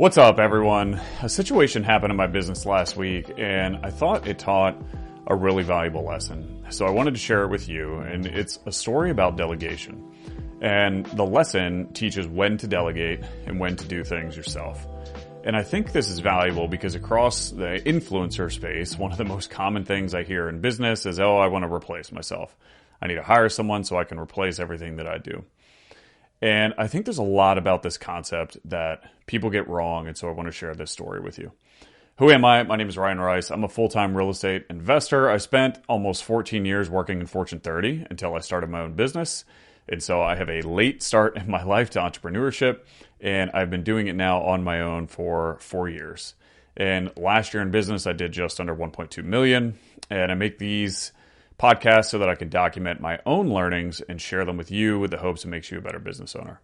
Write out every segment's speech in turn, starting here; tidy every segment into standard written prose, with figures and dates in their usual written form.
What's up, everyone? A situation happened in my business last week, and I thought it taught a really valuable lesson. So I wanted to share it with you, and it's a story about delegation. And the lesson teaches when to delegate and when to do things yourself. And I think this is valuable because across the influencer space, one of the most common things I hear in business is, I want to replace myself. I need to hire someone so I can replace everything that I do. And I think there's a lot about this concept that people get wrong, and so I want to share this story with you. Who am I? My name is Ryan Rice. I'm a full-time real estate investor. I spent almost 14 years working in Fortune 30 until I started my own business. And so I have a late start in my life to entrepreneurship, and I've been doing it now on my own for 4 years. And last year in business, I did just under 1.2 million, and I make these podcasts so that I can document my own learnings and share them with you with the hopes it makes you a better business owner.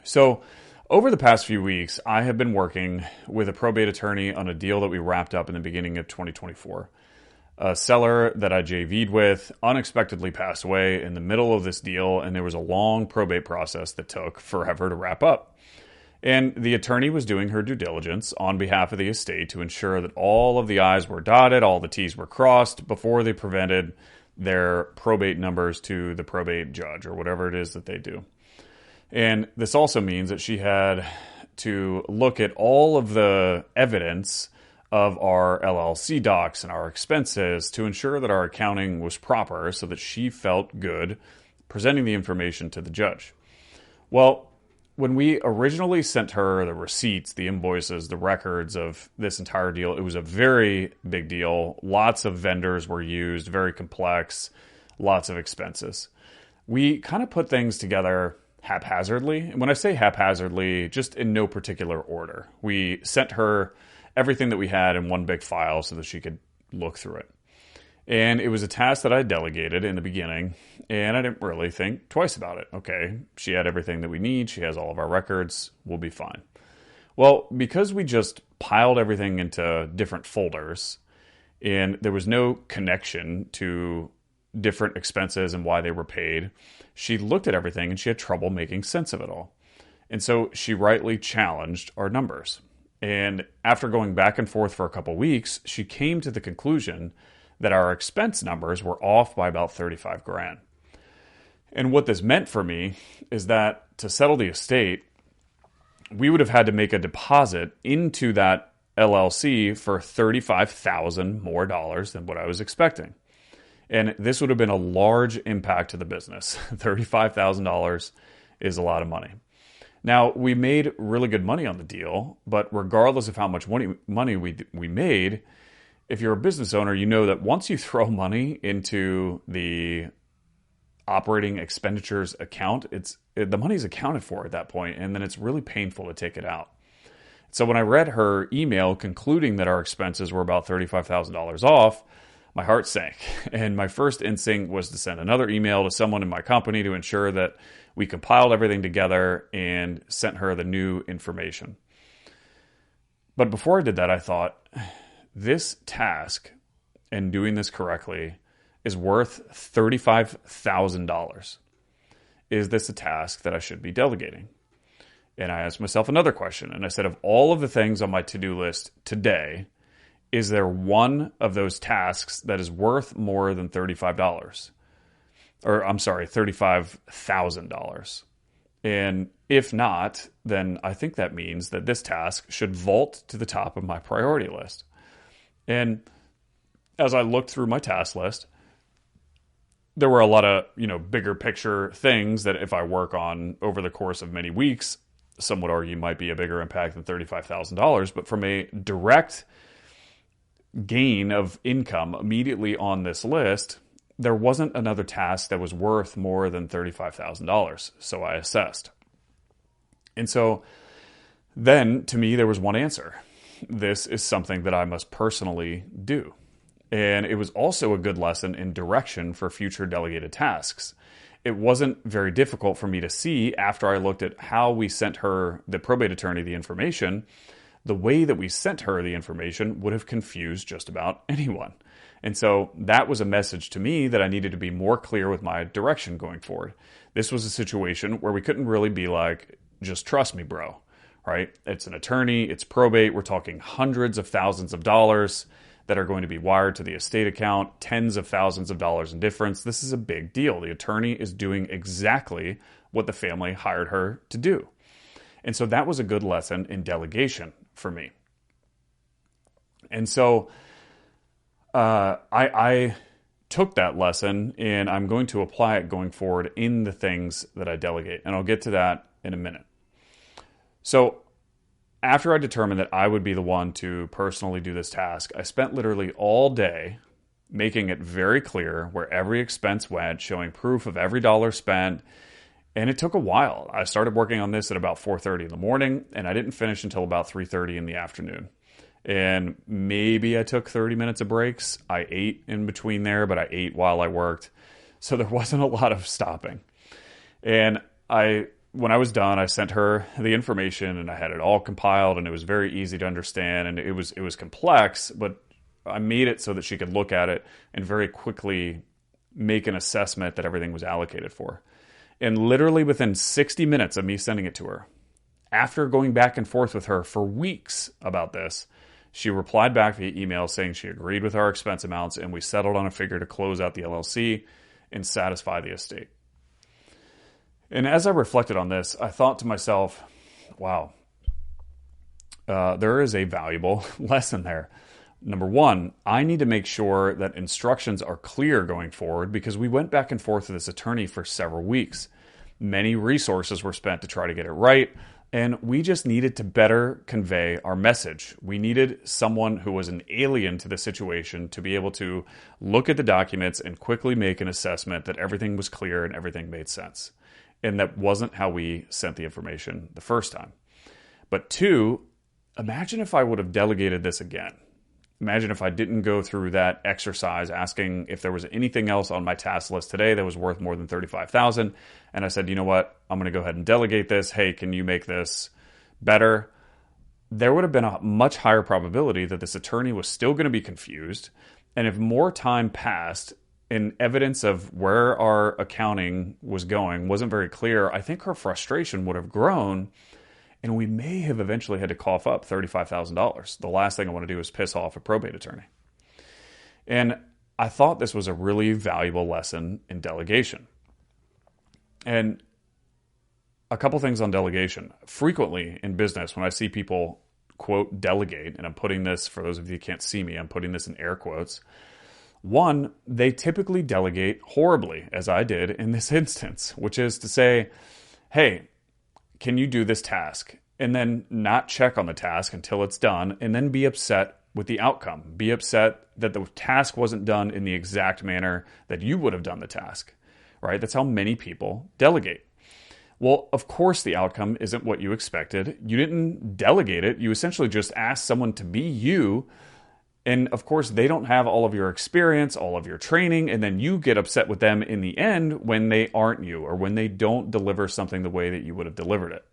So over the past few weeks, I have been working with a probate attorney on a deal that we wrapped up in the beginning of 2024. A seller that I JV'd with unexpectedly passed away in the middle of this deal, and there was a long probate process that took forever to wrap up. And the attorney was doing her due diligence on behalf of the estate to ensure that all of the I's were dotted, all the T's were crossed before they presented their probate numbers to the probate judge or whatever it is that they do. And this also means that she had to look at all of the evidence of our LLC docs and our expenses to ensure that our accounting was proper so that she felt good presenting the information to the judge. Well, when we originally sent her the receipts, the invoices, the records of this entire deal, it was a very big deal. Lots of vendors were used, very complex, lots of expenses. We kind of put things together haphazardly. And when I say haphazardly, just in no particular order. We sent her everything that we had in one big file so that she could look through it. And it was a task that I delegated in the beginning, and I didn't really think twice about it. Okay, she had everything that we need. She has all of our records. We'll be fine. Well, because we just piled everything into different folders, and there was no connection to different expenses and why they were paid, she looked at everything and she had trouble making sense of it all. And so she rightly challenged our numbers. And after going back and forth for a couple weeks, she came to the conclusion that our expense numbers were off by about 35 grand. And what this meant for me is that to settle the estate, we would have had to make a deposit into that LLC for $35,000 more dollars than what I was expecting. And this would have been a large impact to the business. $35,000 is a lot of money. Now, we made really good money on the deal, but regardless of how much money we made, if you're a business owner, you know that once you throw money into the operating expenditures account, the money's accounted for at that point, and then it's really painful to take it out. So when I read her email concluding that our expenses were about $35,000 off, my heart sank. And my first instinct was to send another email to someone in my company to ensure that we compiled everything together and sent her the new information. But before I did that, I thought, this task and doing this correctly is worth $35,000. Is this a task that I should be delegating? And I asked myself another question. And I said, of all of the things on my to-do list today, is there one of those tasks that is worth more than $35? Or I'm sorry, $35,000. And if not, then I think that means that this task should vault to the top of my priority list. And as I looked through my task list, there were a lot of, bigger picture things that if I work on over the course of many weeks, some would argue might be a bigger impact than $35,000. But from a direct gain of income immediately on this list, there wasn't another task that was worth more than $35,000. So I assessed. And so then to me, there was one answer. This is something that I must personally do. And it was also a good lesson in direction for future delegated tasks. It wasn't very difficult for me to see after I looked at how we sent her, the probate attorney, the information. The way that we sent her the information would have confused just about anyone. And so that was a message to me that I needed to be more clear with my direction going forward. This was a situation where we couldn't really be like, just trust me, bro. right? It's an attorney, it's probate. We're talking hundreds of thousands of dollars that are going to be wired to the estate account, tens of thousands of dollars in difference. This is a big deal. The attorney is doing exactly what the family hired her to do. And so that was a good lesson in delegation for me. And so I took that lesson and I'm going to apply it going forward in the things that I delegate. And I'll get to that in a minute. So after I determined that I would be the one to personally do this task, I spent literally all day making it very clear where every expense went, showing proof of every dollar spent. And it took a while. I started working on this at about 4:30 in the morning, and I didn't finish until about 3:30 in the afternoon. And maybe I took 30 minutes of breaks. I ate in between there, but I ate while I worked. So there wasn't a lot of stopping. And when I was done, I sent her the information and I had it all compiled and it was very easy to understand. And it was complex, but I made it so that she could look at it and very quickly make an assessment that everything was allocated for. And literally within 60 minutes of me sending it to her, after going back and forth with her for weeks about this, she replied back via email saying she agreed with our expense amounts and we settled on a figure to close out the LLC and satisfy the estate. And as I reflected on this, I thought to myself, wow, there is a valuable lesson there. Number one, I need to make sure that instructions are clear going forward because we went back and forth with this attorney for several weeks. Many resources were spent to try to get it right, and we just needed to better convey our message. We needed someone who was an alien to the situation to be able to look at the documents and quickly make an assessment that everything was clear and everything made sense. And that wasn't how we sent the information the first time. But two, imagine if I would have delegated this again. Imagine if I didn't go through that exercise asking if there was anything else on my task list today that was worth more than $35,000. And I said, you know what? I'm going to go ahead and delegate this. Hey, can you make this better? There would have been a much higher probability that this attorney was still going to be confused. And if more time passed and evidence of where our accounting was going wasn't very clear, I think her frustration would have grown. And we may have eventually had to cough up $35,000. The last thing I want to do is piss off a probate attorney. And I thought this was a really valuable lesson in delegation. And a couple things on delegation. Frequently in business, when I see people, quote, delegate, and I'm putting this, for those of you who can't see me, I'm putting this in air quotes. One, they typically delegate horribly, as I did in this instance, which is to say, hey, can you do this task? And then not check on the task until it's done and then be upset with the outcome. Be upset that the task wasn't done in the exact manner that you would have done the task, right? That's how many people delegate. Well, of course the outcome isn't what you expected. You didn't delegate it. You essentially just asked someone to be you. And of course, they don't have all of your experience, all of your training, and then you get upset with them in the end when they aren't you or when they don't deliver something the way that you would have delivered it.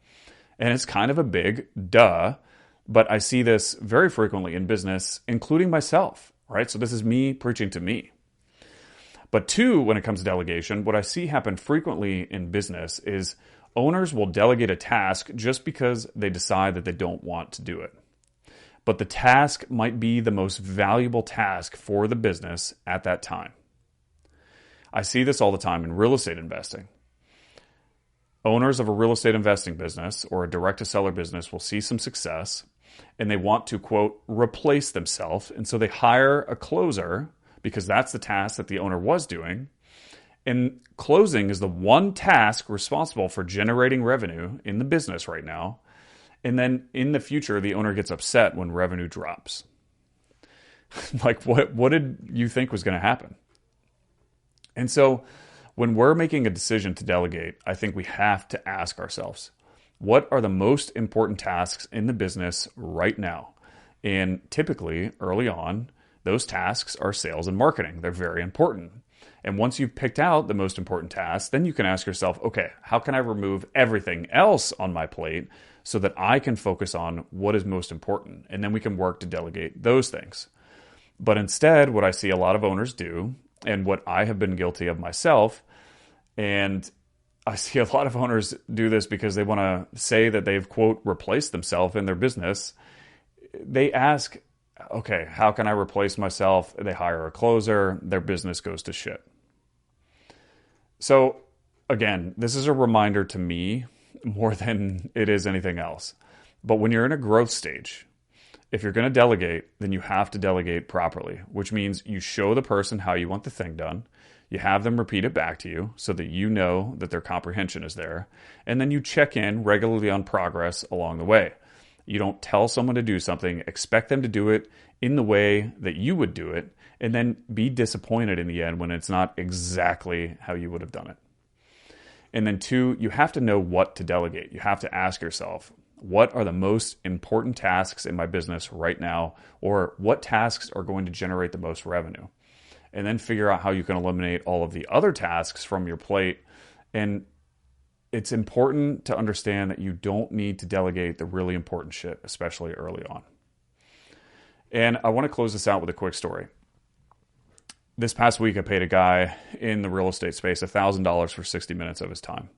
And it's kind of a big duh, but I see this very frequently in business, including myself, right? So this is me preaching to me. But two, when it comes to delegation, what I see happen frequently in business is owners will delegate a task just because they decide that they don't want to do it. But the task might be the most valuable task for the business at that time. I see this all the time in real estate investing. Owners of a real estate investing business or a direct-to-seller business will see some success and they want to, quote, replace themselves. And so they hire a closer because that's the task that the owner was doing. And closing is the one task responsible for generating revenue in the business right now. And then in the future, the owner gets upset when revenue drops. Like, what did you think was going to happen? And so when we're making a decision to delegate, I think we have to ask ourselves, what are the most important tasks in the business right now? And typically, early on, those tasks are sales and marketing. They're very important. And once you've picked out the most important tasks, then you can ask yourself, okay, how can I remove everything else on my plate so that I can focus on what is most important? And then we can work to delegate those things. But instead, what I see a lot of owners do, and what I have been guilty of myself, and I see a lot of owners do this because they want to say that they've, quote, replaced themselves in their business. They ask, okay, how can I replace myself? They hire a closer, their business goes to shit. So again, this is a reminder to me more than it is anything else. But when you're in a growth stage, if you're going to delegate, then you have to delegate properly, which means you show the person how you want the thing done. You have them repeat it back to you so that you know that their comprehension is there. And then you check in regularly on progress along the way. You don't tell someone to do something, expect them to do it in the way that you would do it, and then be disappointed in the end when it's not exactly how you would have done it. And then 2, you have to know what to delegate. You have to ask yourself, what are the most important tasks in my business right now? Or what tasks are going to generate the most revenue? And then figure out how you can eliminate all of the other tasks from your plate. And it's important to understand that you don't need to delegate the really important shit, especially early on. And I want to close this out with a quick story. This past week, I paid a guy in the real estate space $1,000 for 60 minutes of his time.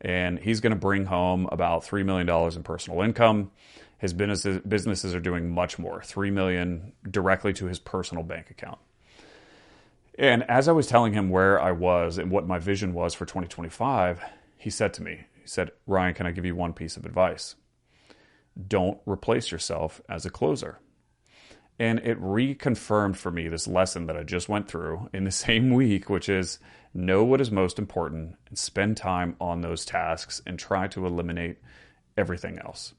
And he's going to bring home about $3 million in personal income. His businesses are doing much more, $3 million directly to his personal bank account. And as I was telling him where I was and what my vision was for 2025, he said to me, Ryan, can I give you one piece of advice? Don't replace yourself as a closer. And it reconfirmed for me this lesson that I just went through in the same week, which is know what is most important and spend time on those tasks and try to eliminate everything else.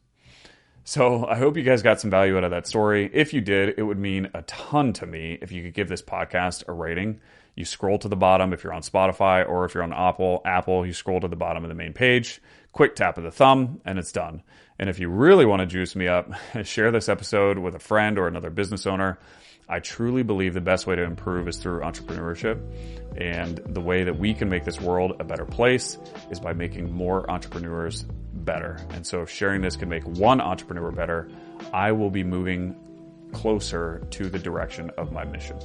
So I hope you guys got some value out of that story. If you did, it would mean a ton to me if you could give this podcast a rating. You scroll to the bottom if you're on Spotify, or if you're on Apple, you scroll to the bottom of the main page, quick tap of the thumb, and it's done. And if you really want to juice me up, share this episode with a friend or another business owner. I truly believe the best way to improve is through entrepreneurship. And the way that we can make this world a better place is by making more entrepreneurs better. And so if sharing this can make one entrepreneur better, I will be moving closer to the direction of my mission.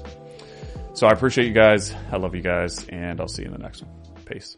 So I appreciate you guys. I love you guys, and I'll see you in the next one. Peace.